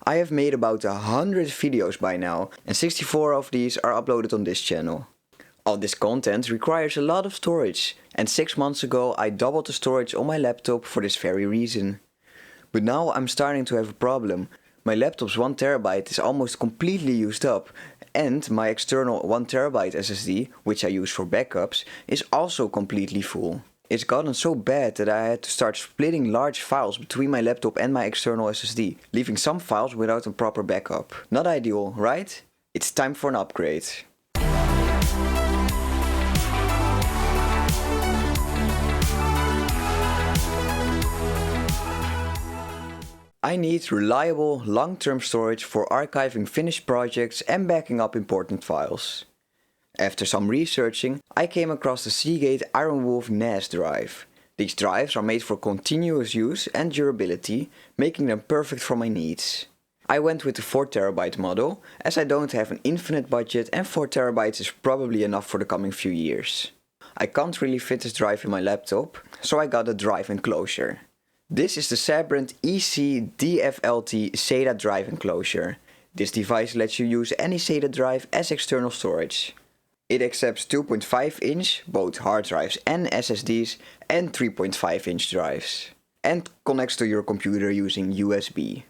I have made about 100 videos by now, and 64 of these are uploaded on this channel. All this content requires a lot of storage, and 6 months ago I doubled the storage on my laptop for this very reason. But now I'm starting to have a problem. My laptop's 1TB is almost completely used up, and my external 1TB SSD, which I use for backups, is also completely full. It's gotten so bad that I had to start splitting large files between my laptop and my external SSD, leaving some files without a proper backup. Not ideal, right? It's time for an upgrade. I need reliable, long-term storage for archiving finished projects and backing up important files. After some researching, I came across the Seagate IronWolf NAS drive. These drives are made for continuous use and durability, making them perfect for my needs. I went with the 4TB model, as I don't have an infinite budget and 4TB is probably enough for the coming few years. I can't really fit this drive in my laptop, so I got a drive enclosure. This is the Sabrent EC-DFLT SATA Drive Enclosure. This device lets you use any SATA drive as external storage. It accepts 2.5-inch, both hard drives and SSDs, and 3.5-inch drives, and connects to your computer using USB.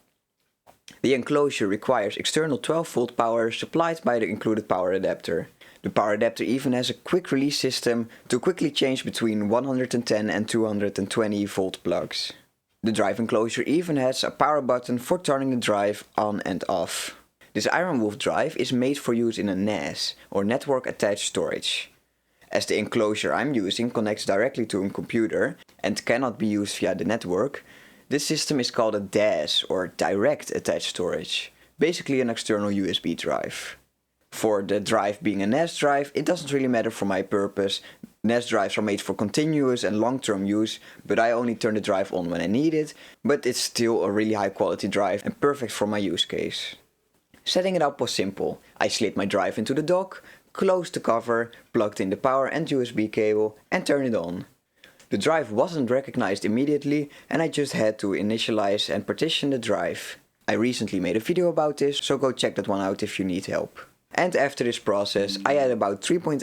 The enclosure requires external 12-volt power supplied by the included power adapter. The power adapter even has a quick release system to quickly change between 110 and 220 volt plugs. The drive enclosure even has a power button for turning the drive on and off. This IronWolf drive is made for use in a NAS, or Network Attached Storage. As the enclosure I'm using connects directly to a computer and cannot be used via the network, this system is called a DAS, or Direct Attached Storage, basically an external USB drive. For the drive being a NAS drive, it doesn't really matter for my purpose. NAS drives are made for continuous and long-term use, but I only turn the drive on when I need it, but it's still a really high quality drive and perfect for my use case. Setting it up was simple. I slid my drive into the dock, closed the cover, plugged in the power and USB cable and turned it on. The drive wasn't recognized immediately and I just had to initialize and partition the drive. I recently made a video about this, so go check that one out if you need help. And after this process, I had about 3.8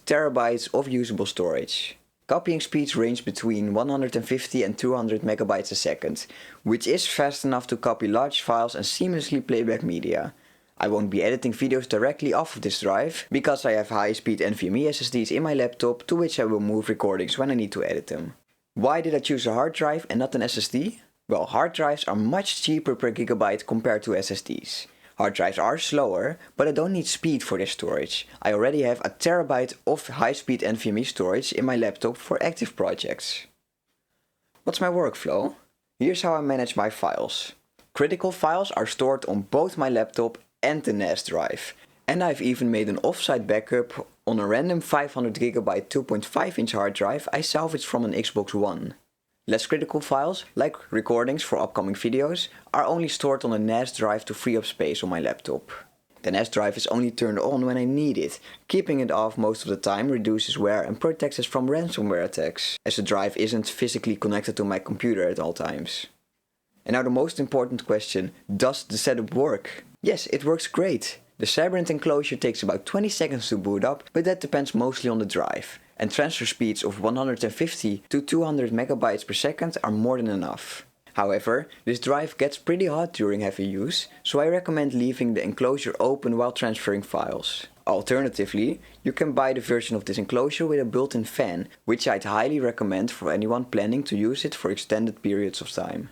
terabytes of usable storage. Copying speeds range between 150 and 200 megabytes a second, which is fast enough to copy large files and seamlessly play back media. I won't be editing videos directly off of this drive, because I have high-speed NVMe SSDs in my laptop to which I will move recordings when I need to edit them. Why did I choose a hard drive and not an SSD? Well, hard drives are much cheaper per gigabyte compared to SSDs. Hard drives are slower, but I don't need speed for this storage. I already have a terabyte of high-speed NVMe storage in my laptop for active projects. What's my workflow? Here's how I manage my files. Critical files are stored on both my laptop and the NAS drive. And I've even made an offsite backup on a random 500GB 2.5-inch hard drive I salvaged from an Xbox One. Less critical files, like recordings for upcoming videos, are only stored on a NAS drive to free up space on my laptop. The NAS drive is only turned on when I need it. Keeping it off most of the time reduces wear and protects us from ransomware attacks, as the drive isn't physically connected to my computer at all times. And now the most important question, does the setup work? Yes, it works great. The Sabrent enclosure takes about 20 seconds to boot up, but that depends mostly on the drive. And transfer speeds of 150 to 200 megabytes per second are more than enough. However, this drive gets pretty hot during heavy use, so I recommend leaving the enclosure open while transferring files. Alternatively, you can buy the version of this enclosure with a built-in fan, which I'd highly recommend for anyone planning to use it for extended periods of time.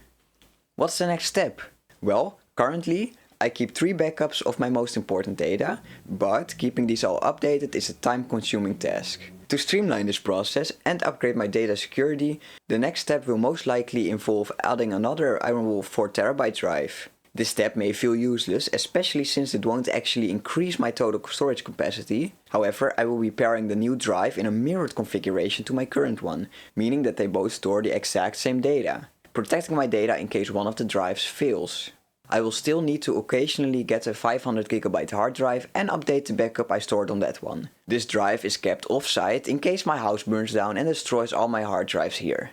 What's the next step? Well, currently, I keep 3 backups of my most important data, but keeping these all updated is a time-consuming task. To streamline this process and upgrade my data security, the next step will most likely involve adding another IronWolf 4TB drive. This step may feel useless, especially since it won't actually increase my total storage capacity. However, I will be pairing the new drive in a mirrored configuration to my current one, meaning that they both store the exact same data, protecting my data in case one of the drives fails. I will still need to occasionally get a 500GB hard drive and update the backup I stored on that one. This drive is kept off-site in case my house burns down and destroys all my hard drives here.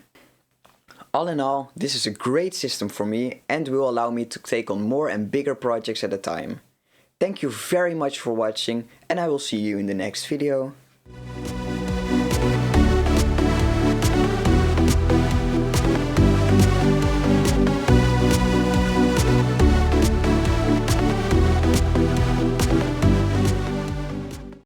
All in all, this is a great system for me and will allow me to take on more and bigger projects at a time. Thank you very much for watching and I will see you in the next video.